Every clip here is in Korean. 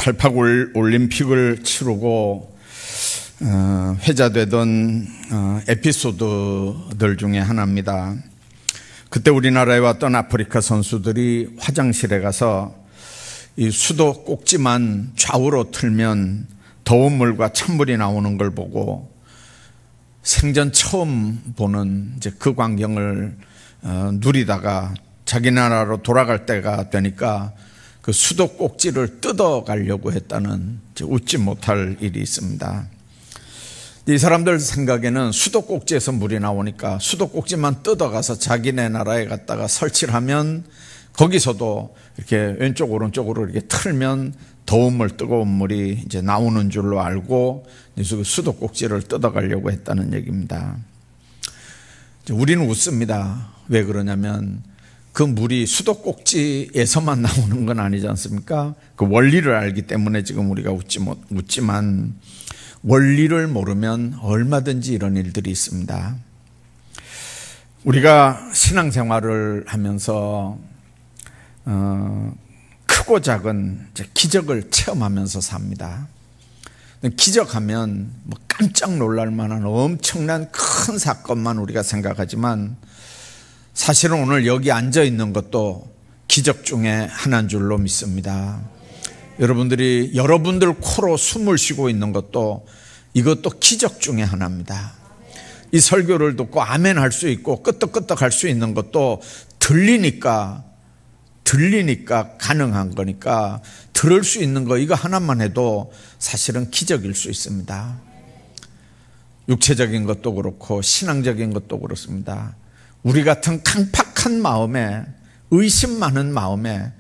88 올림픽을 치르고 회자되던 에피소드들 중에 하나입니다. 그때 우리나라에 왔던 아프리카 선수들이 화장실에 가서 이 수도 꼭지만 좌우로 틀면 더운 물과 찬물이 나오는 걸 보고 생전 처음 보는 이제 그 광경을 누리다가 자기 나라로 돌아갈 때가 되니까 그 수도 꼭지를 뜯어가려고 했다는 웃지 못할 일이 있습니다. 이 사람들 생각에는 수도 꼭지에서 물이 나오니까 수도 꼭지만 뜯어가서 자기네 나라에 갔다가 설치를 하면 거기서도 이렇게 왼쪽 오른쪽으로 이렇게 틀면 더운 물, 뜨거운 물이 이제 나오는 줄로 알고 수도 꼭지를 뜯어가려고 했다는 얘기입니다. 우리는 웃습니다. 왜 그러냐면 그 물이 수도 꼭지에서만 나오는 건 아니지 않습니까? 그 원리를 알기 때문에 지금 우리가 웃지만 원리를 모르면 얼마든지 이런 일들이 있습니다. 우리가 신앙생활을 하면서 크고 작은 기적을 체험하면서 삽니다. 기적하면 깜짝 놀랄 만한 엄청난 큰 사건만 우리가 생각하지만 사실은 오늘 여기 앉아 있는 것도 기적 중에 하나인 줄로 믿습니다. 여러분들이 여러분들 코로 숨을 쉬고 있는 것도 이것도 기적 중에 하나입니다. 이 설교를 듣고 아멘 할 수 있고 끄떡끄떡 할 수 있는 것도 들리니까 가능한 거니까 들을 수 있는 거 이거 하나만 해도 사실은 기적일 수 있습니다. 육체적인 것도 그렇고 신앙적인 것도 그렇습니다. 우리 같은 강팍한 마음에 의심 많은 마음에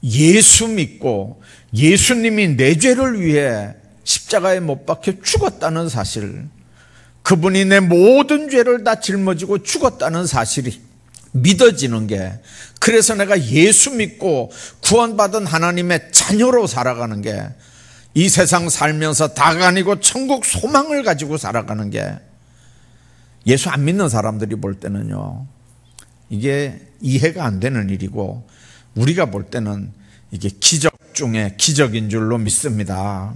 예수 믿고 예수님이 내 죄를 위해 십자가에 못 박혀 죽었다는 사실, 그분이 내 모든 죄를 다 짊어지고 죽었다는 사실이 믿어지는 게, 그래서 내가 예수 믿고 구원받은 하나님의 자녀로 살아가는 게, 이 세상 살면서 다가 아니고 천국 소망을 가지고 살아가는 게 예수 안 믿는 사람들이 볼 때는요, 이게 이해가 안 되는 일이고 우리가 볼 때는 이게 기적 중에 기적인 줄로 믿습니다.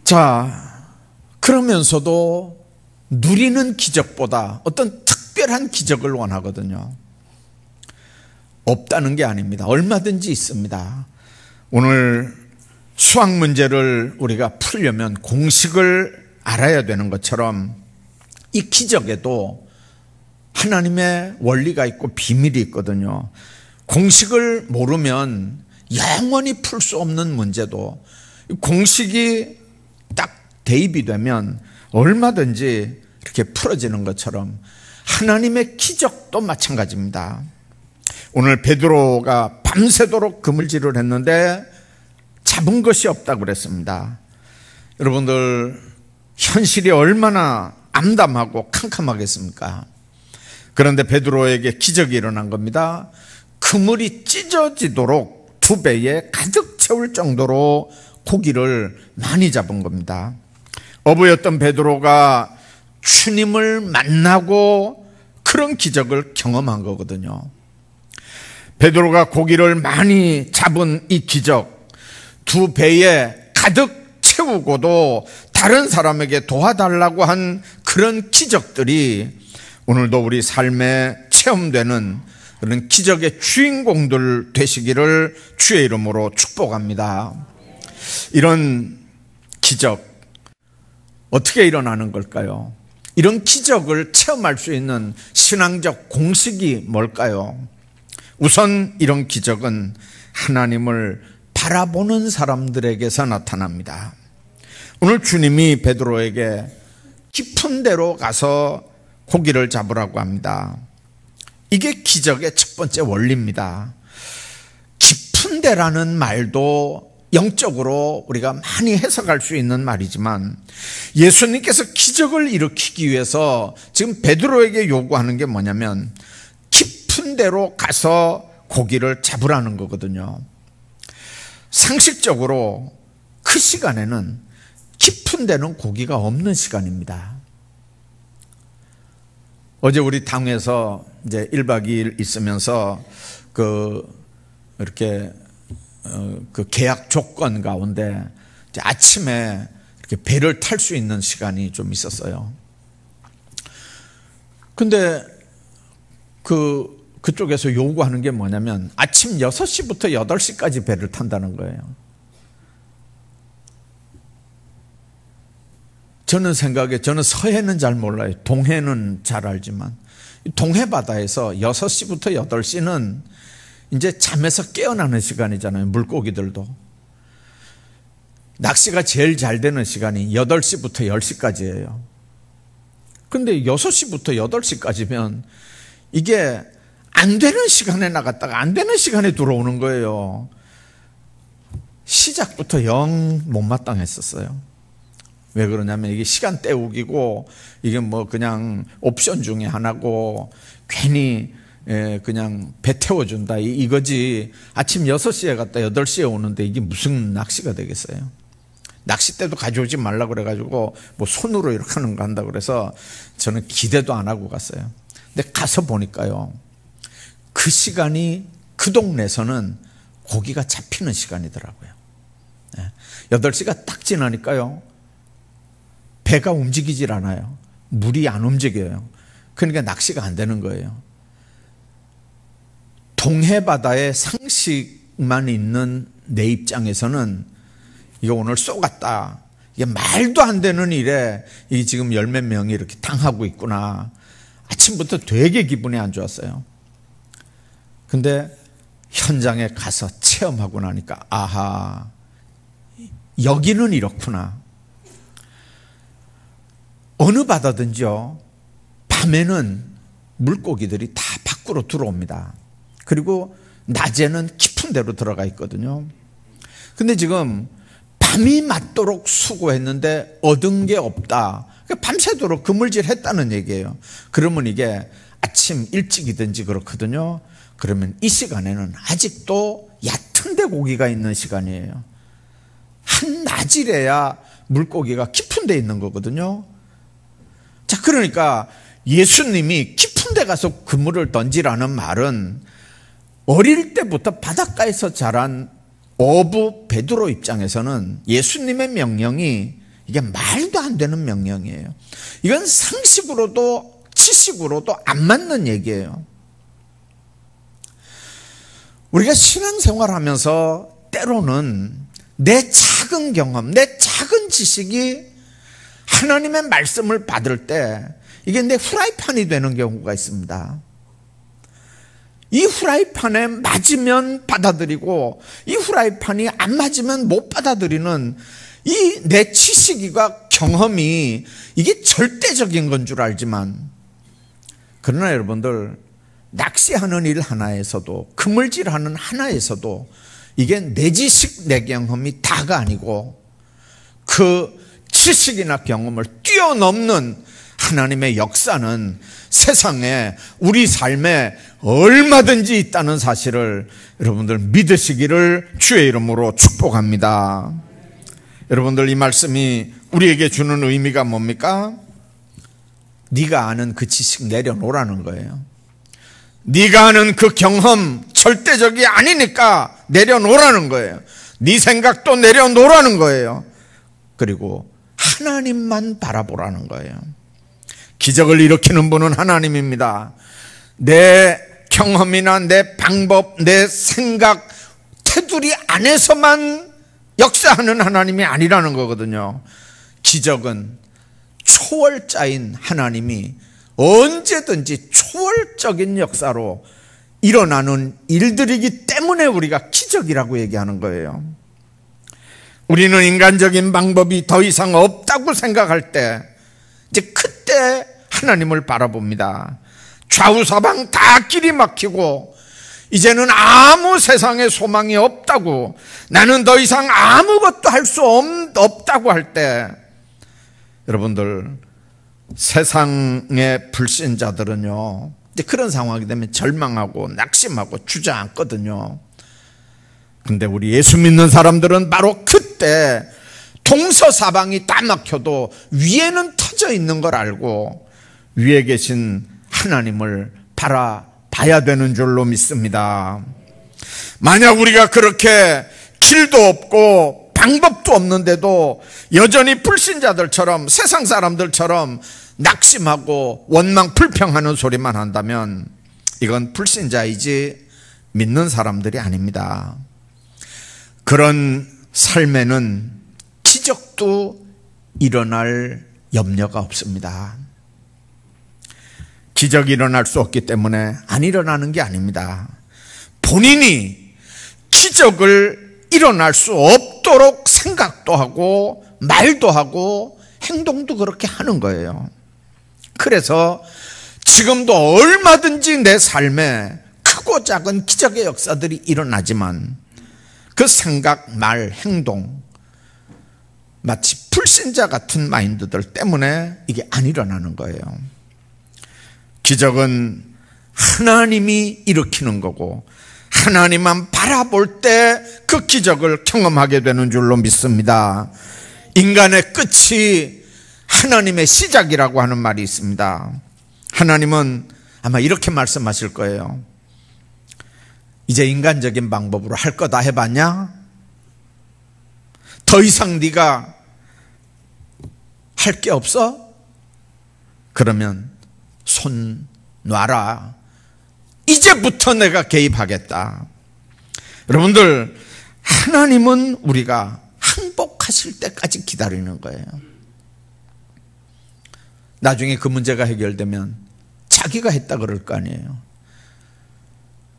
자, 그러면서도 누리는 기적보다 어떤 특별한 기적을 원하거든요. 없다는 게 아닙니다. 얼마든지 있습니다. 오늘 수학 문제를 우리가 풀려면 공식을 알아야 되는 것처럼 이 기적에도 하나님의 원리가 있고 비밀이 있거든요. 공식을 모르면 영원히 풀 수 없는 문제도 공식이 딱 대입이 되면 얼마든지 이렇게 풀어지는 것처럼 하나님의 기적도 마찬가지입니다. 오늘 베드로가 밤새도록 그물질을 했는데 잡은 것이 없다고 그랬습니다. 여러분들 현실이 얼마나 암담하고 캄캄하겠습니까? 그런데 베드로에게 기적이 일어난 겁니다. 그물이 찢어지도록 2배에 가득 채울 정도로 고기를 많이 잡은 겁니다. 어부였던 베드로가 주님을 만나고 그런 기적을 경험한 거거든요. 베드로가 고기를 많이 잡은 이 기적, 2배에 가득 채우고도 다른 사람에게 도와달라고 한 그런 기적들이 오늘도 우리 삶에 체험되는 그런 기적의 주인공들 되시기를 주의 이름으로 축복합니다. 이런 기적 어떻게 일어나는 걸까요? 이런 기적을 체험할 수 있는 신앙적 공식이 뭘까요? 우선 이런 기적은 하나님을 바라보는 사람들에게서 나타납니다. 오늘 주님이 베드로에게 깊은 데로 가서 고기를 잡으라고 합니다. 이게 기적의 첫 번째 원리입니다. 깊은 데라는 말도 영적으로 우리가 많이 해석할 수 있는 말이지만 예수님께서 기적을 일으키기 위해서 지금 베드로에게 요구하는 게 뭐냐면 깊은 데로 가서 고기를 잡으라는 거거든요. 상식적으로 그 시간에는 깊은 데는 고기가 없는 시간입니다. 어제 우리 당에서 이제 1박 2일 있으면서 이렇게 그 계약 조건 가운데 이제 아침에 이렇게 배를 탈 수 있는 시간이 좀 있었어요. 근데 그쪽에서 요구하는 게 뭐냐면 아침 6시부터 8시까지 배를 탄다는 거예요. 저는 서해는 잘 몰라요. 동해는 잘 알지만 동해 바다에서 6시부터 8시는 이제 잠에서 깨어나는 시간이잖아요. 물고기들도. 낚시가 제일 잘 되는 시간이 8시부터 10시까지예요. 근데 6시부터 8시까지면 이게 안 되는 시간에 나갔다가 안 되는 시간에 들어오는 거예요. 시작부터 영 못마땅했었어요. 왜 그러냐면 이게 시간 때우기고 이게 뭐 그냥 옵션 중에 하나고 괜히 그냥 배 태워준다 이거지. 아침 6시에 갔다 8시에 오는데 이게 무슨 낚시가 되겠어요. 낚싯대도 가져오지 말라고 그래가지고 뭐 손으로 이렇게 하는 거 한다 그래서 저는 기대도 안 하고 갔어요. 근데 가서 보니까요, 그 시간이 그 동네에서는 고기가 잡히는 시간이더라고요. 8시가 딱 지나니까요, 배가 움직이질 않아요. 물이 안 움직여요. 그러니까 낚시가 안 되는 거예요. 동해 바다에 상식만 있는 내 입장에서는 이거 오늘 쏘갔다. 이게 말도 안 되는 일에 이 지금 10몇 명이 이렇게 당하고 있구나. 아침부터 되게 기분이 안 좋았어요. 근데 현장에 가서 체험하고 나니까 아하, 여기는 이렇구나. 어느 바다든지요, 밤에는 물고기들이 다 밖으로 들어옵니다. 그리고 낮에는 깊은 데로 들어가 있거든요. 근데 지금 밤이 맞도록 수고했는데 얻은 게 없다. 밤새도록 그물질 했다는 얘기예요. 그러면 이게 아침 일찍이든지 그렇거든요. 그러면 이 시간에는 아직도 얕은 데 고기가 있는 시간이에요. 한낮이래야 물고기가 깊은 데 있는 거거든요. 자, 그러니까 예수님이 깊은 데 가서 그물을 던지라는 말은 어릴 때부터 바닷가에서 자란 어부 베드로 입장에서는 예수님의 명령이 이게 말도 안 되는 명령이에요. 이건 상식으로도 지식으로도 안 맞는 얘기예요. 우리가 신앙생활하면서 때로는 내 작은 경험, 내 작은 지식이 하나님의 말씀을 받을 때 이게 내 후라이팬이 되는 경우가 있습니다. 이 후라이팬에 맞으면 받아들이고 이 후라이팬이 안 맞으면 못 받아들이는 이 내 지식과 경험이 이게 절대적인 건 줄 알지만, 그러나 여러분들, 낚시하는 일 하나에서도, 그물질하는 하나에서도 이게 내 지식, 내 경험이 다가 아니고 그 지식이나 경험을 뛰어넘는 하나님의 역사는 세상에, 우리 삶에 얼마든지 있다는 사실을 여러분들 믿으시기를 주의 이름으로 축복합니다. 여러분들, 이 말씀이 우리에게 주는 의미가 뭡니까? 네가 아는 그 지식 내려놓으라는 거예요. 네가 아는 그 경험 절대적이 아니니까 내려놓으라는 거예요. 네 생각도 내려놓으라는 거예요. 그리고 하나님만 바라보라는 거예요. 기적을 일으키는 분은 하나님입니다. 내 경험이나 내 방법, 내 생각, 테두리 안에서만 역사하는 하나님이 아니라는 거거든요. 기적은 초월자인 하나님이 언제든지 초월적인 역사로 일어나는 일들이기 때문에 우리가 기적이라고 얘기하는 거예요. 우리는 인간적인 방법이 더 이상 없다고 생각할 때 이제 그때 하나님을 바라봅니다. 좌우사방 다 길이 막히고 이제는 아무 세상에 소망이 없다고, 나는 더 이상 아무것도 할 수 없다고 할 때, 여러분들, 세상의 불신자들은요, 이제 그런 상황이 되면 절망하고 낙심하고 주저앉거든요. 근데 우리 예수 믿는 사람들은 바로 그때 동서사방이 다 막혀도 위에는 터져 있는 걸 알고 위에 계신 하나님을 바라봐야 되는 줄로 믿습니다. 만약 우리가 그렇게 길도 없고 방법도 없는데도 여전히 불신자들처럼 세상 사람들처럼 낙심하고 원망 불평하는 소리만 한다면 이건 불신자이지 믿는 사람들이 아닙니다. 그런 삶에는 기적도 일어날 염려가 없습니다. 기적이 일어날 수 없기 때문에 안 일어나는 게 아닙니다. 본인이 기적을 일어날 수 없도록 생각도 하고 말도 하고 행동도 그렇게 하는 거예요. 그래서 지금도 얼마든지 내 삶에 크고 작은 기적의 역사들이 일어나지만 그 생각, 말, 행동 마치 불신자 같은 마인드들 때문에 이게 안 일어나는 거예요. 기적은 하나님이 일으키는 거고 하나님만 바라볼 때 그 기적을 경험하게 되는 줄로 믿습니다. 인간의 끝이 하나님의 시작이라고 하는 말이 있습니다. 하나님은 아마 이렇게 말씀하실 거예요. 이제 인간적인 방법으로 할 거 다 해봤냐? 더 이상 네가 할 게 없어? 그러면 손 놔라. 이제부터 내가 개입하겠다. 여러분들, 하나님은 우리가 항복하실 때까지 기다리는 거예요. 나중에 그 문제가 해결되면 자기가 했다 그럴 거 아니에요.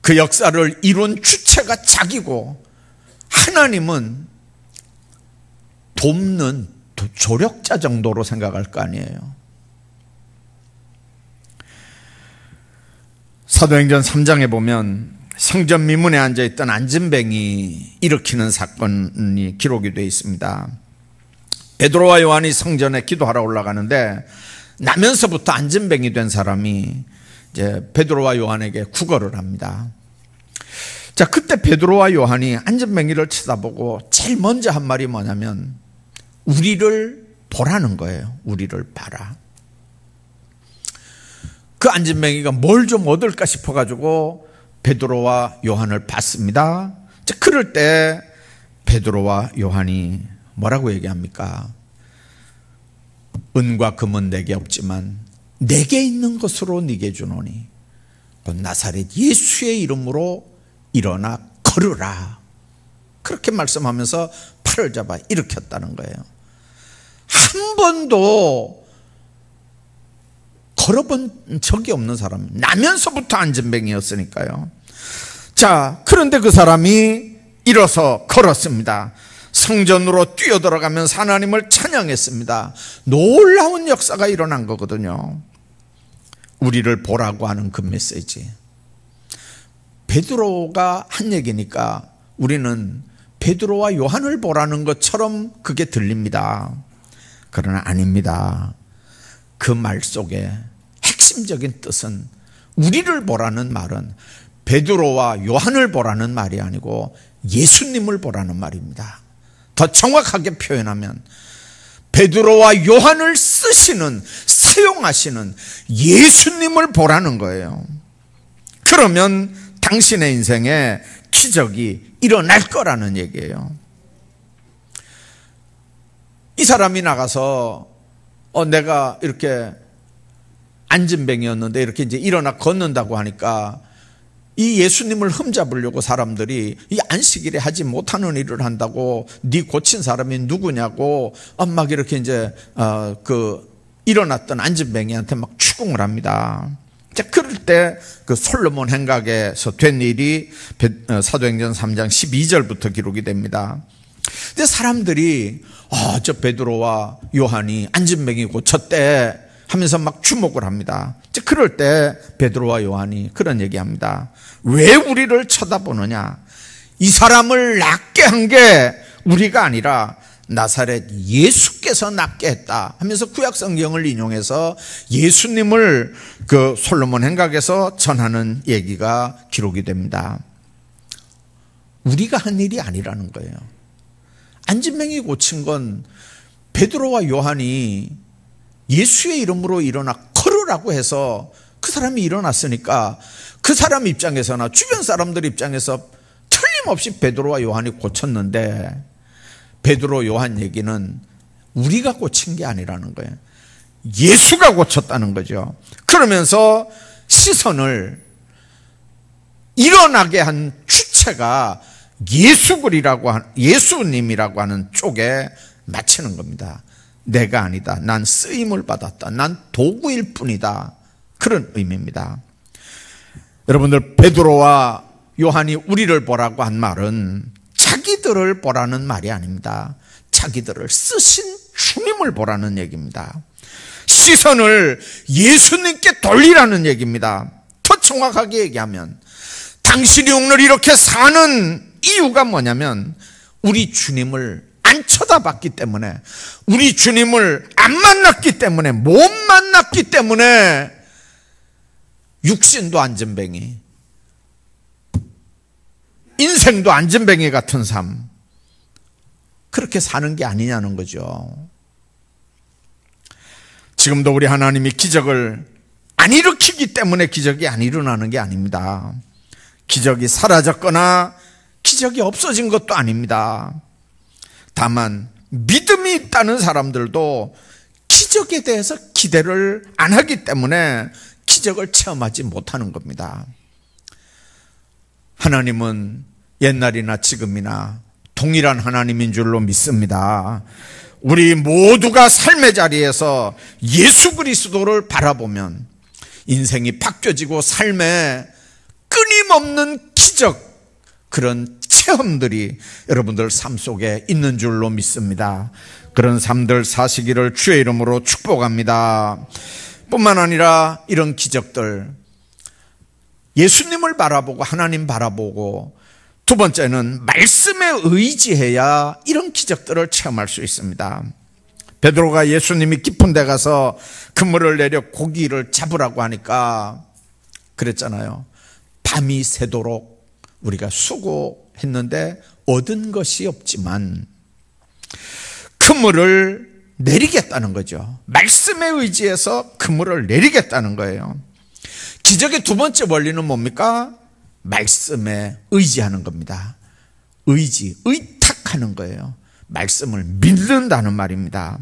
그 역사를 이룬 주체가 자기고 하나님은 돕는 조력자 정도로 생각할 거 아니에요. 사도행전 3장에 보면 성전 미문에 앉아있던 안진뱅이 일으키는 사건이 기록이 되어 있습니다. 베드로와 요한이 성전에 기도하러 올라가는데 나면서부터 안진뱅이 된 사람이 이제 베드로와 요한에게 구걸을 합니다. 자, 그때 베드로와 요한이 안진뱅이를 쳐다보고 제일 먼저 한 말이 뭐냐면 우리를 보라는 거예요. 우리를 봐라. 그 안진뱅이가 뭘 좀 얻을까 싶어가지고 베드로와 요한을 봤습니다. 자, 그럴 때 베드로와 요한이 뭐라고 얘기합니까? 은과 금은 내게 없지만 내게 있는 것으로 네게 주노니 곧 나사렛 예수의 이름으로 일어나 걸으라. 그렇게 말씀하면서 팔을 잡아 일으켰다는 거예요. 한 번도 걸어본 적이 없는 사람, 나면서부터 안진뱅이였으니까요. 자, 그런데 그 사람이 일어서 걸었습니다. 성전으로 뛰어들어가면서 하나님을 찬양했습니다. 놀라운 역사가 일어난 거거든요. 우리를 보라고 하는 그 메시지. 베드로가 한 얘기니까 우리는 베드로와 요한을 보라는 것처럼 그게 들립니다. 그러나 아닙니다. 그 말 속에 핵심적인 뜻은 우리를 보라는 말은 베드로와 요한을 보라는 말이 아니고 예수님을 보라는 말입니다. 더 정확하게 표현하면 베드로와 요한을 쓰시는, 사용하시는 예수님을 보라는 거예요. 그러면 당신의 인생에 기적이 일어날 거라는 얘기예요. 이 사람이 나가서 내가 이렇게 안진뱅이였는데 이렇게 이제 일어나 걷는다고 하니까 이 예수님을 흠잡으려고 사람들이 이 안식일에 하지 못하는 일을 한다고 네 고친 사람이 누구냐고 막 이렇게 이제 일어났던 안진뱅이한테 막 추궁을 합니다. 자, 그럴 때 그 솔로몬 행각에서 된 일이 사도행전 3장 12절부터 기록이 됩니다. 근데 사람들이 저 베드로와 요한이 안진뱅이 고쳤대 하면서 막 주목을 합니다. 그럴 때 베드로와 요한이 그런 얘기합니다. 왜 우리를 쳐다보느냐? 이 사람을 낫게 한 게 우리가 아니라 나사렛 예수께서 낫게 했다 하면서 구약 성경을 인용해서 예수님을 그 솔로몬 행각에서 전하는 얘기가 기록이 됩니다. 우리가 한 일이 아니라는 거예요. 안진뱅이 고친 건 베드로와 요한이 예수의 이름으로 일어나 걸으라고 해서 그 사람이 일어났으니까 그 사람 입장에서나 주변 사람들 입장에서 틀림없이 베드로와 요한이 고쳤는데 베드로 요한 얘기는 우리가 고친 게 아니라는 거예요. 예수가 고쳤다는 거죠. 그러면서 시선을 일어나게 한 주체가 예수님이라고 하는 쪽에 맞추는 겁니다. 내가 아니다. 난 쓰임을 받았다. 난 도구일 뿐이다. 그런 의미입니다. 여러분들, 베드로와 요한이 우리를 보라고 한 말은 자기들을 보라는 말이 아닙니다. 자기들을 쓰신 주님을 보라는 얘기입니다. 시선을 예수님께 돌리라는 얘기입니다. 더 정확하게 얘기하면 당신이 오늘 이렇게 사는 이유가 뭐냐면 우리 주님을 안 쳐다봤기 때문에, 우리 주님을 안 만났기 때문에, 못 만났기 때문에 육신도 안전뱅이, 인생도 안전뱅이 같은 삶, 그렇게 사는 게 아니냐는 거죠. 지금도 우리 하나님이 기적을 안 일으키기 때문에 기적이 안 일어나는 게 아닙니다. 기적이 사라졌거나 기적이 없어진 것도 아닙니다. 다만 믿음이 있다는 사람들도 기적에 대해서 기대를 안 하기 때문에 기적을 체험하지 못하는 겁니다. 하나님은 옛날이나 지금이나 동일한 하나님인 줄로 믿습니다. 우리 모두가 삶의 자리에서 예수 그리스도를 바라보면 인생이 바뀌어지고 삶에 끊임없는 기적, 그런 체험들이 여러분들 삶 속에 있는 줄로 믿습니다. 그런 삶들 사시기를 주의 이름으로 축복합니다. 뿐만 아니라 이런 기적들, 예수님을 바라보고 하나님 바라보고, 두 번째는 말씀에 의지해야 이런 기적들을 체험할 수 있습니다. 베드로가 예수님이 깊은 데 가서 그물을 내려 고기를 잡으라고 하니까 그랬잖아요. 밤이 새도록 우리가 수고했는데 얻은 것이 없지만 그물을 내리겠다는 거죠. 말씀에 의지해서 그물을 내리겠다는 거예요. 기적의 두 번째 원리는 뭡니까? 말씀에 의지하는 겁니다. 의탁하는 거예요. 말씀을 믿는다는 말입니다.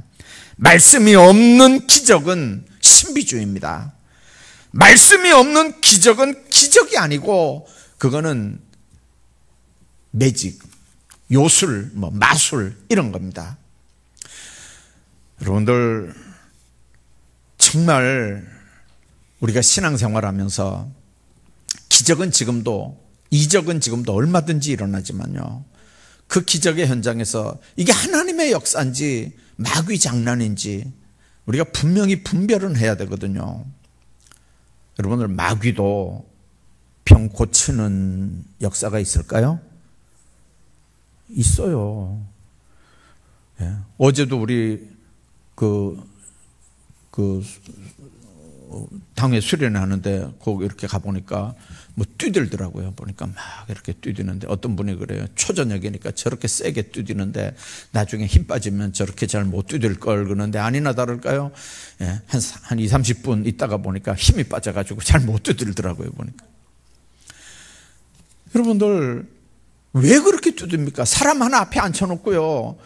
말씀이 없는 기적은 신비주의입니다. 말씀이 없는 기적은 기적이 아니고 그거는 매직, 요술, 마술 이런 겁니다. 여러분들, 정말 우리가 신앙생활하면서 기적은 지금도, 이적은 지금도 얼마든지 일어나지만요, 그 기적의 현장에서 이게 하나님의 역사인지 마귀 장난인지 우리가 분명히 분별은 해야 되거든요. 여러분들, 마귀도 병 고치는 역사가 있을까요? 있어요. 예. 어제도 우리 당회 수련회 하는데 거기 이렇게 가보니까 뛰들더라고요. 보니까 막 이렇게 뛰드는데 어떤 분이 그래요. 초저녁이니까 저렇게 세게 뛰드는데 나중에 힘 빠지면 저렇게 잘 못 뛰들 걸 그러는데 아니나 다를까요? 예, 한 20, 30분 있다가 보니까 힘이 빠져가지고 잘 못 뛰들더라고요. 보니까. 여러분들, 왜 그렇게 뛰듭니까? 사람 하나 앞에 앉혀놓고요,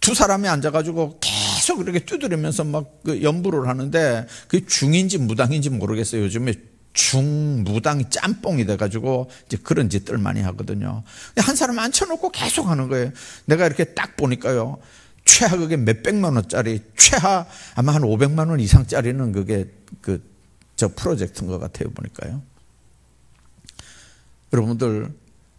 두 사람이 앉아가지고 계속 이렇게 두드리면서 막 연부를 하는데 그게 중인지 무당인지 모르겠어요. 요즘에 중무당이 짬뽕이 돼가지고 이제 그런 짓들 많이 하거든요. 한 사람 앉혀놓고 계속 하는 거예요. 내가 이렇게 딱 보니까요, 최하 그게 몇백만 원짜리, 최하 아마 한 500만 원 이상짜리는 그게 저 프로젝트인 것 같아요. 보니까요. 여러분들,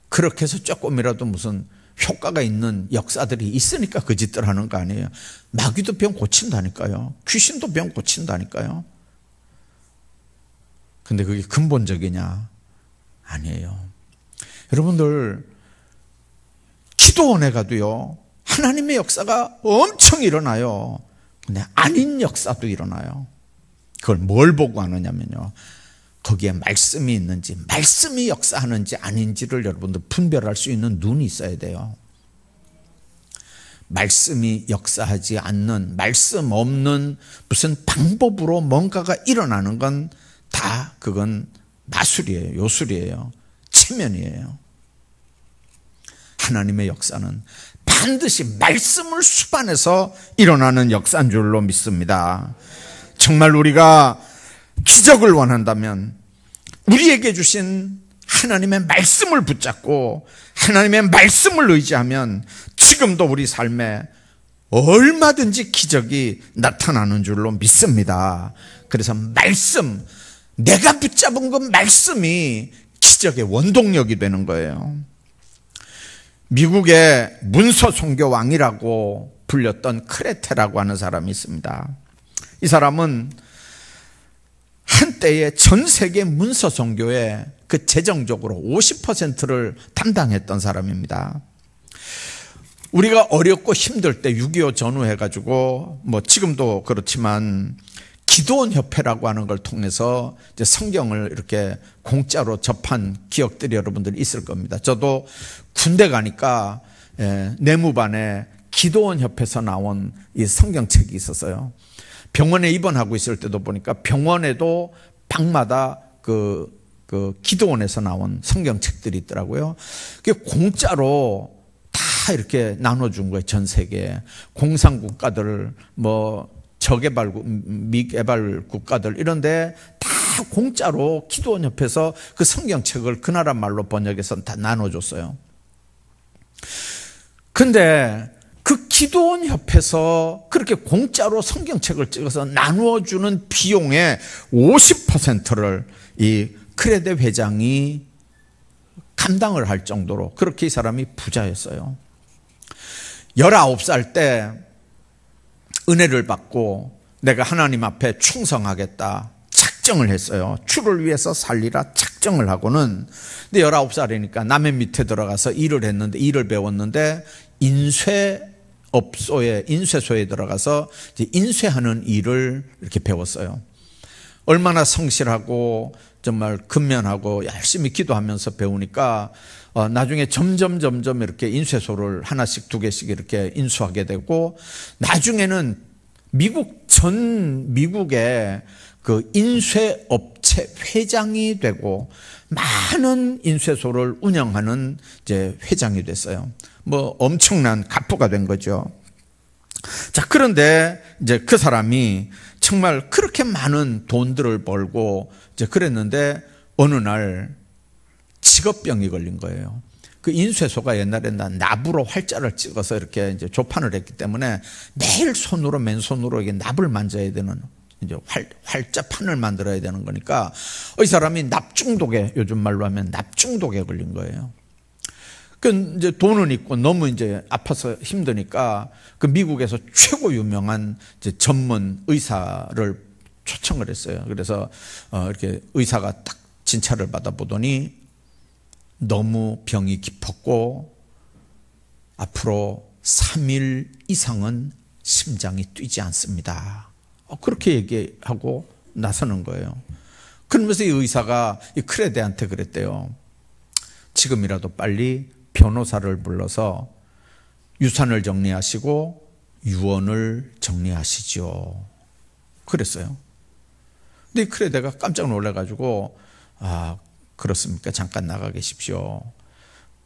그렇게 해서 조금이라도 무슨 효과가 있는 역사들이 있으니까 그 짓들 하는 거 아니에요. 마귀도 병 고친다니까요. 귀신도 병 고친다니까요. 근데 그게 근본적이냐? 아니에요. 여러분들, 기도원에 가도요, 하나님의 역사가 엄청 일어나요. 근데 아닌 역사도 일어나요. 그걸 뭘 보고 하느냐면요, 거기에 말씀이 있는지, 말씀이 역사하는지 아닌지를 여러분들 분별할 수 있는 눈이 있어야 돼요. 말씀이 역사하지 않는, 말씀 없는 무슨 방법으로 뭔가가 일어나는 건 다 그건 마술이에요. 요술이에요. 체면이에요. 하나님의 역사는 반드시 말씀을 수반해서 일어나는 역사인 줄로 믿습니다. 정말 우리가 기적을 원한다면 우리에게 주신 하나님의 말씀을 붙잡고 하나님의 말씀을 의지하면 지금도 우리 삶에 얼마든지 기적이 나타나는 줄로 믿습니다. 그래서 말씀, 내가 붙잡은 그 말씀이 기적의 원동력이 되는 거예요. 미국의 문서 선교 왕이라고 불렸던 크레테라고 하는 사람이 있습니다. 이 사람은 한때의 전 세계 문서 선교의 그 재정적으로 50%를 담당했던 사람입니다. 우리가 어렵고 힘들 때 6.25 전후해가지고 지금도 그렇지만 기도원 협회라고 하는 걸 통해서 이제 성경을 이렇게 공짜로 접한 기억들이 여러분들 있을 겁니다. 저도 군대 가니까 내무반에 기도원 협회에서 나온 이 성경책이 있었어요. 병원에 입원하고 있을 때도 보니까 병원에도 방마다 그 기도원에서 나온 성경책들이 있더라고요. 그게 공짜로 다 이렇게 나눠준 거예요. 전 세계에. 공산국가들, 저개발, 미개발 국가들 이런데 다 공짜로 기도원 협회에서 그 성경책을 그 나라 말로 번역해서 다 나눠줬어요. 근데 그 기도원 협회에서 그렇게 공짜로 성경책을 찍어서 나누어주는 비용의 50%를 이 크레데 회장이 감당을 할 정도로 그렇게 이 사람이 부자였어요. 19살 때 은혜를 받고 내가 하나님 앞에 충성하겠다 작정을 했어요. 주를 위해서 살리라 작정을 하고는. 근데 19살이니까 남의 밑에 들어가서 일을 배웠는데 인쇄소에 들어가서 이제 인쇄하는 일을 이렇게 배웠어요. 얼마나 성실하고 정말 근면하고 열심히 기도하면서 배우니까 나중에 점점 이렇게 인쇄소를 하나씩 두 개씩 이렇게 인수하게 되고 나중에는 미국의 그 인쇄업체 회장이 되고 많은 인쇄소를 운영하는 이제 회장이 됐어요. 엄청난 갑부가 된 거죠. 자, 그런데 이제 그 사람이 정말 그렇게 많은 돈들을 벌고 이제 그랬는데 어느 날 직업병이 걸린 거예요. 그 인쇄소가 옛날에 납으로 활자를 찍어서 이렇게 이제 조판을 했기 때문에 매일 맨손으로 이게 납을 만져야 되는 이제 활자판을 만들어야 되는 거니까 이 사람이 납중독에, 요즘 말로 하면 납중독에 걸린 거예요. 그 이제 돈은 있고 너무 이제 아파서 힘드니까 그 미국에서 최고 유명한 이제 전문 의사를 초청을 했어요. 그래서 이렇게 의사가 딱 진찰을 받아보더니 너무 병이 깊었고 앞으로 3일 이상은 심장이 뛰지 않습니다. 그렇게 얘기하고 나서는 거예요. 그러면서 이 의사가 이 크레데한테 그랬대요. 지금이라도 빨리 변호사를 불러서 유산을 정리하시고 유언을 정리하시죠. 그랬어요. 근데 이 크레데가 깜짝 놀라가지고 그렇습니까? 잠깐 나가 계십시오.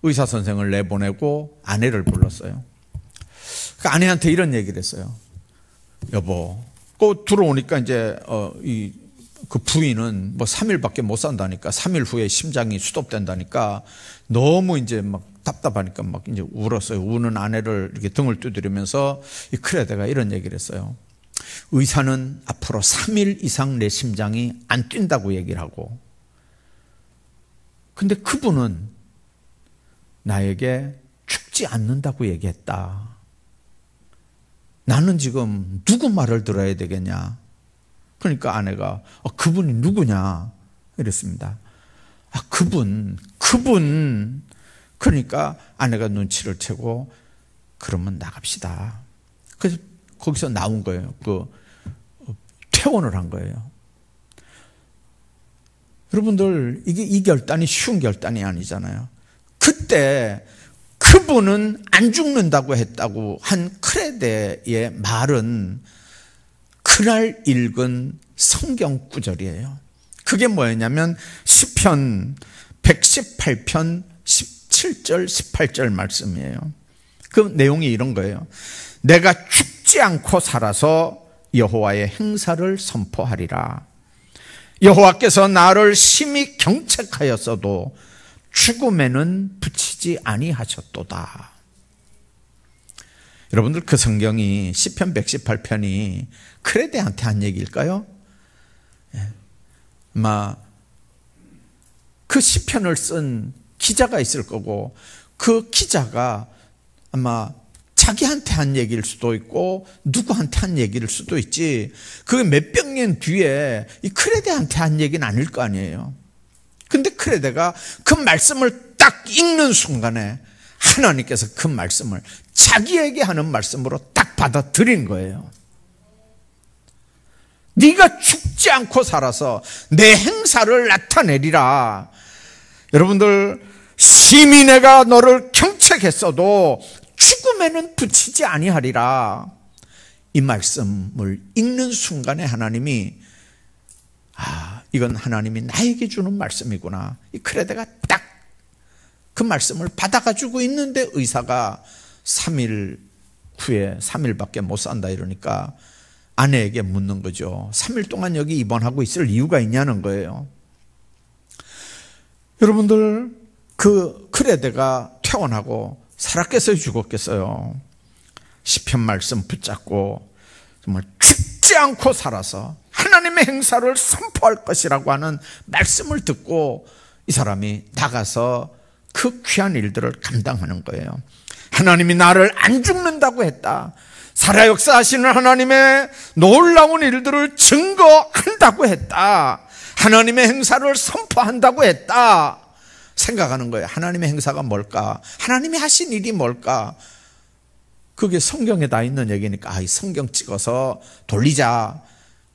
의사 선생을 내보내고 아내를 불렀어요. 그 아내한테 이런 얘기를 했어요. 여보, 들어오니까 이제 그 부인은 3일밖에 못 산다니까, 3일 후에 심장이 수동된다니까 너무 이제 답답하니까 이제 울었어요. 우는 아내를 이렇게 등을 두드리면서 이 크레데가 이런 얘기를 했어요. 의사는 앞으로 3일 이상 내 심장이 안 뛴다고 얘기를 하고, 근데 그분은 나에게 죽지 않는다고 얘기했다. 나는 지금 누구 말을 들어야 되겠냐? 그러니까 아내가 그분이 누구냐? 이랬습니다. 그분. 그러니까 아내가 눈치를 채고 그러면 나갑시다. 그래서 거기서 나온 거예요. 퇴원을 한 거예요. 여러분들, 이 결단이 쉬운 결단이 아니잖아요. 그때 그분은 안 죽는다고 했다고 한 크레데의 말은 그날 읽은 성경 구절이에요. 그게 뭐였냐면 시편 118편 17 17절 18절 말씀이에요. 그 내용이 이런 거예요. 내가 죽지 않고 살아서 여호와의 행사를 선포하리라. 여호와께서 나를 심히 경책하였어도 죽음에는 붙이지 아니하셨도다. 여러분들, 그 성경이 시편 118편이 크레데한테 한 얘기일까요? 아마 그 시편을 쓴 기자가 있을 거고, 그 기자가 아마 자기한테 한 얘기일 수도 있고 누구한테 한 얘기일 수도 있지, 그게 몇백 년 뒤에 이 크레데한테 한 얘기는 아닐 거 아니에요. 근데 크레데가 그 말씀을 딱 읽는 순간에 하나님께서 그 말씀을 자기에게 하는 말씀으로 딱 받아들인 거예요. 네가 죽지 않고 살아서 내 행사를 나타내리라. 여러분들, 심히 내가 너를 경책했어도 죽음에는 붙이지 아니하리라. 이 말씀을 읽는 순간에 하나님이, 이건 하나님이 나에게 주는 말씀이구나. 이 크레데가 딱 그 말씀을 받아가지고 있는데 의사가 3일 후에 3일밖에 못 산다 이러니까 아내에게 묻는 거죠. 3일 동안 여기 입원하고 있을 이유가 있냐는 거예요. 여러분들, 그 크레데가 퇴원하고 살았겠어요, 죽었겠어요? 시편 말씀 붙잡고 정말 죽지 않고 살아서 하나님의 행사를 선포할 것이라고 하는 말씀을 듣고 이 사람이 나가서 그 귀한 일들을 감당하는 거예요. 하나님이 나를 안 죽는다고 했다. 살아 역사하시는 하나님의 놀라운 일들을 증거한다고 했다. 하나님의 행사를 선포한다고 했다. 생각하는 거예요. 하나님의 행사가 뭘까? 하나님이 하신 일이 뭘까? 그게 성경에 다 있는 얘기니까 이 성경 찍어서 돌리자.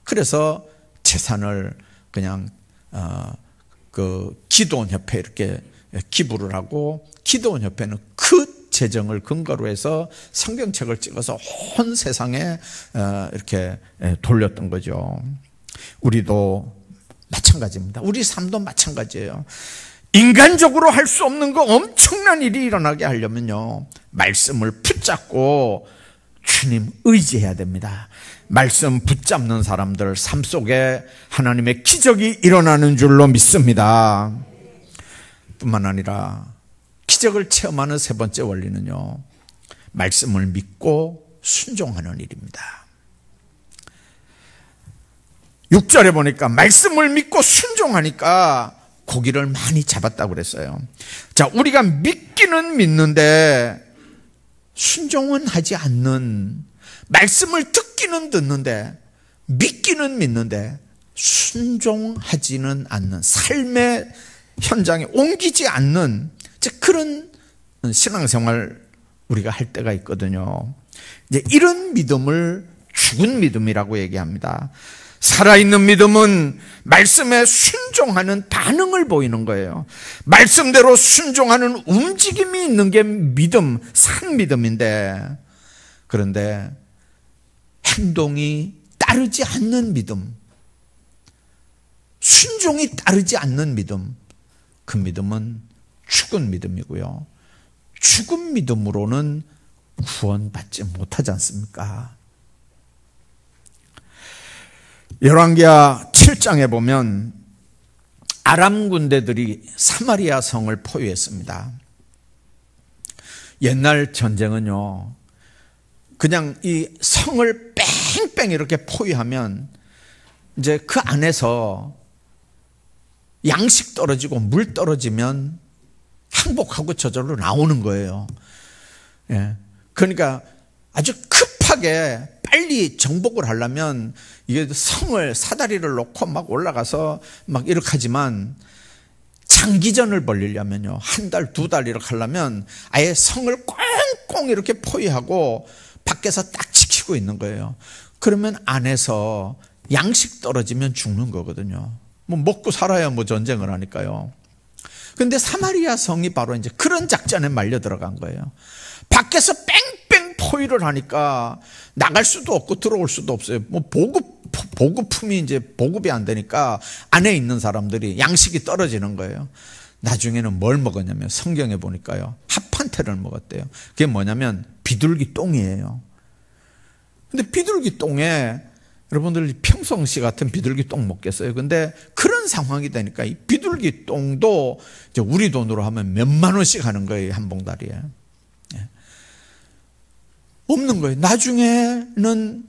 그래서 재산을 그냥 그 기도원 협회에 이렇게 기부를 하고, 기도원 협회는 그 재정을 근거로 해서 성경책을 찍어서 온 세상에 이렇게 돌렸던 거죠. 우리도 마찬가지입니다. 우리 삶도 마찬가지예요. 인간적으로 할 수 없는 거 엄청난 일이 일어나게 하려면요, 말씀을 붙잡고 주님 의지해야 됩니다. 말씀 붙잡는 사람들 삶 속에 하나님의 기적이 일어나는 줄로 믿습니다. 뿐만 아니라 기적을 체험하는 세 번째 원리는요, 말씀을 믿고 순종하는 일입니다. 6절에 보니까 말씀을 믿고 순종하니까 고기를 많이 잡았다고 그랬어요. 자, 우리가 믿기는 믿는데 순종은 하지 않는, 말씀을 듣기는 듣는데 믿기는 믿는데 순종하지는 않는, 삶의 현장에 옮기지 않는 그런 신앙생활 우리가 할 때가 있거든요. 이제 이런 믿음을 죽은 믿음이라고 얘기합니다. 살아있는 믿음은 말씀에 순종하는 반응을 보이는 거예요. 말씀대로 순종하는 움직임이 있는 게 믿음, 산 믿음인데, 그런데 행동이 따르지 않는 믿음, 순종이 따르지 않는 믿음, 그 믿음은 죽은 믿음이고요. 죽은 믿음으로는 구원받지 못하지 않습니까? 열왕기하 7장에 보면 아람 군대들이 사마리아 성을 포위했습니다. 옛날 전쟁은요, 그냥 이 성을 뺑뺑 이렇게 포위하면 이제 그 안에서 양식 떨어지고 물 떨어지면 항복하고 저절로 나오는 거예요. 그러니까 아주 급하게 빨리 정복을 하려면 이게 성을 사다리를 놓고 막 올라가서 막 이렇게 하지만, 장기전을 벌리려면요, 한 달, 두 달 이렇게 하려면 아예 성을 꽁꽁 이렇게 포위하고 밖에서 딱 지키고 있는 거예요. 그러면 안에서 양식 떨어지면 죽는 거거든요. 뭐 먹고 살아야 뭐 전쟁을 하니까요. 근데 사마리아 성이 바로 이제 그런 작전에 말려 들어간 거예요. 밖에서 뺑뺑 포위를 하니까 나갈 수도 없고 들어올 수도 없어요. 뭐 보급품이 이제 보급이 안 되니까 안에 있는 사람들이 양식이 떨어지는 거예요. 나중에는 뭘 먹었냐면 성경에 보니까요, 합판태를 먹었대요. 그게 뭐냐면 비둘기 똥이에요. 근데 비둘기 똥에 여러분들 평상시 같은 비둘기 똥 먹겠어요? 근데 그런 상황이 되니까 이 비둘기 똥도 이제 우리 돈으로 하면 몇만 원씩 하는 거예요, 한 봉다리에. 없는 거예요. 나중에는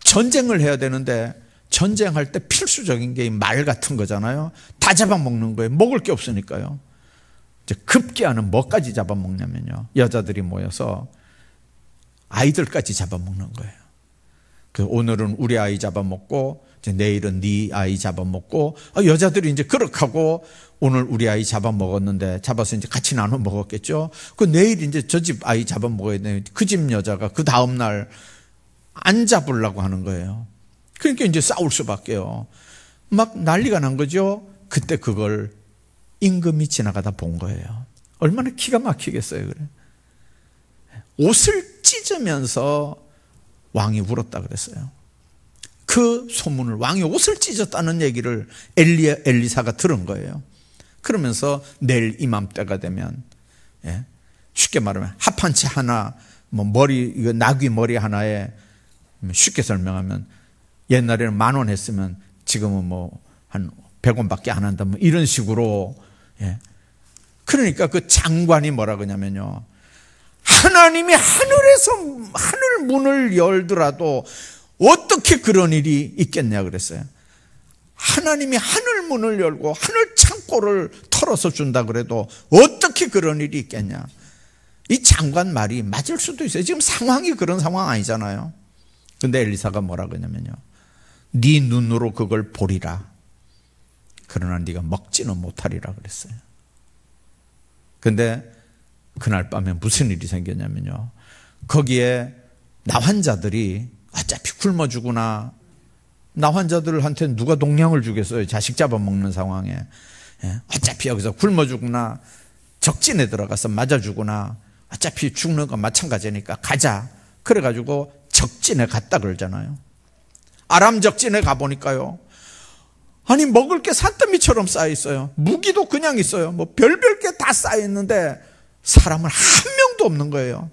전쟁을 해야 되는데 전쟁할 때 필수적인 게 말 같은 거잖아요. 다 잡아먹는 거예요. 먹을 게 없으니까요. 이제 급기야는 뭐까지 잡아먹냐면요, 여자들이 모여서 아이들까지 잡아먹는 거예요. 오늘은 우리 아이 잡아먹고 이제 내일은 네 아이 잡아먹고, 여자들이 이제 그렇게 하고 오늘 우리 아이 잡아먹었는데 잡아서 이제 같이 나눠 먹었겠죠. 그 내일 이제 저 집 아이 잡아먹어야 되는데 그 집 여자가 그 다음날 안 잡으려고 하는 거예요. 그러니까 이제 싸울 수밖에요. 막 난리가 난 거죠. 그때 그걸 임금이 지나가다 본 거예요. 얼마나 기가 막히겠어요. 그래. 옷을 찢으면서 왕이 울었다 그랬어요. 그 소문을, 왕이 옷을 찢었다는 얘기를 엘리사가 들은 거예요. 그러면서 내일 이맘때가 되면, 쉽게 말하면 합한채 하나, 뭐 머리, 이거 나귀 머리 하나에, 쉽게 설명하면 옛날에는 10,000원 했으면 지금은 뭐 한 100원밖에 안 한다, 뭐 이런 식으로. 그러니까 그 장관이 뭐라 그러냐면요, 하나님이 하늘에서 하늘 문을 열더라도 어떻게 그런 일이 있겠냐 그랬어요. 하나님이 하늘 문을 열고 하늘 창고를 털어서 준다 그래도 어떻게 그런 일이 있겠냐. 이 장관 말이 맞을 수도 있어요. 지금 상황이 그런 상황 아니잖아요. 근데 엘리사가 뭐라 그러냐면요, 네 눈으로 그걸 보리라. 그러나 네가 먹지는 못하리라 그랬어요. 근데 그날 밤에 무슨 일이 생겼냐면요, 거기에 나 환자들이 어차피 굶어 죽으나, 나 환자들한테 누가 농량을 주겠어요, 자식 잡아먹는 상황에. 어차피 여기서 굶어 죽으나 적진에 들어가서 맞아 죽으나 어차피 죽는 건 마찬가지니까 가자. 그래가지고 적진에 갔다 그러잖아요. 아람 적진에 가보니까요, 아니 먹을 게 산더미처럼 쌓여 있어요. 무기도 그냥 있어요. 뭐 별별 게 다 쌓여 있는데 사람은 한 명도 없는 거예요.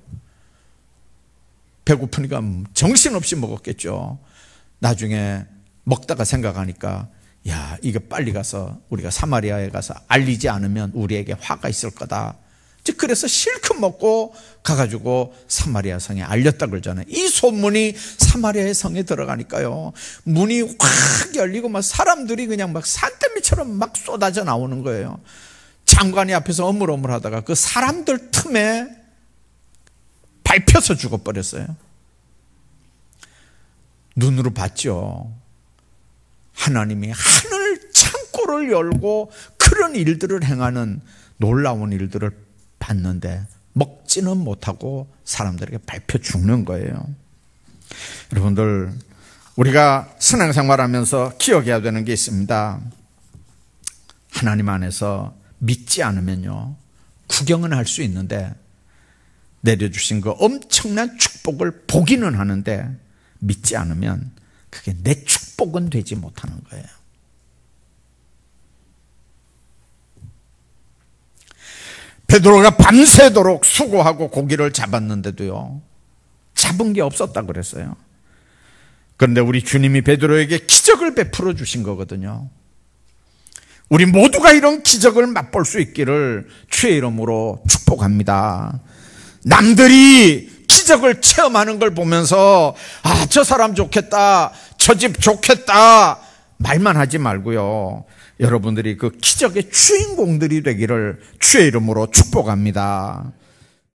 배고프니까 정신없이 먹었겠죠. 나중에 먹다가 생각하니까, 야, 이거 빨리 가서 우리가 사마리아에 가서 알리지 않으면 우리에게 화가 있을 거다. 그래서 실컷 먹고 가가지고 사마리아 성에 알렸다 그러잖아요. 이 소문이 사마리아의 성에 들어가니까요, 문이 확 열리고 막 사람들이 그냥 막 산더미처럼 막 쏟아져 나오는 거예요. 장관이 앞에서 어물어물하다가 그 사람들 틈에 밟혀서 죽어버렸어요. 눈으로 봤죠. 하나님이 하늘 창고를 열고 그런 일들을 행하는 놀라운 일들을 봤는데 먹지는 못하고 사람들에게 밟혀 죽는 거예요. 여러분들, 우리가 신앙생활하면서 기억해야 되는 게 있습니다. 하나님 안에서 믿지 않으면요, 구경은 할 수 있는데 내려주신 그 엄청난 축복을 보기는 하는데 믿지 않으면 그게 내 축복은 되지 못하는 거예요. 베드로가 밤새도록 수고하고 고기를 잡았는데도요, 잡은 게 없었다 그랬어요. 그런데 우리 주님이 베드로에게 기적을 베풀어 주신 거거든요. 우리 모두가 이런 기적을 맛볼 수 있기를 주의 이름으로 축복합니다. 남들이 기적을 체험하는 걸 보면서 아, 저 사람 좋겠다, 저 집 좋겠다 말만 하지 말고요, 여러분들이 그 기적의 주인공들이 되기를 주의 이름으로 축복합니다.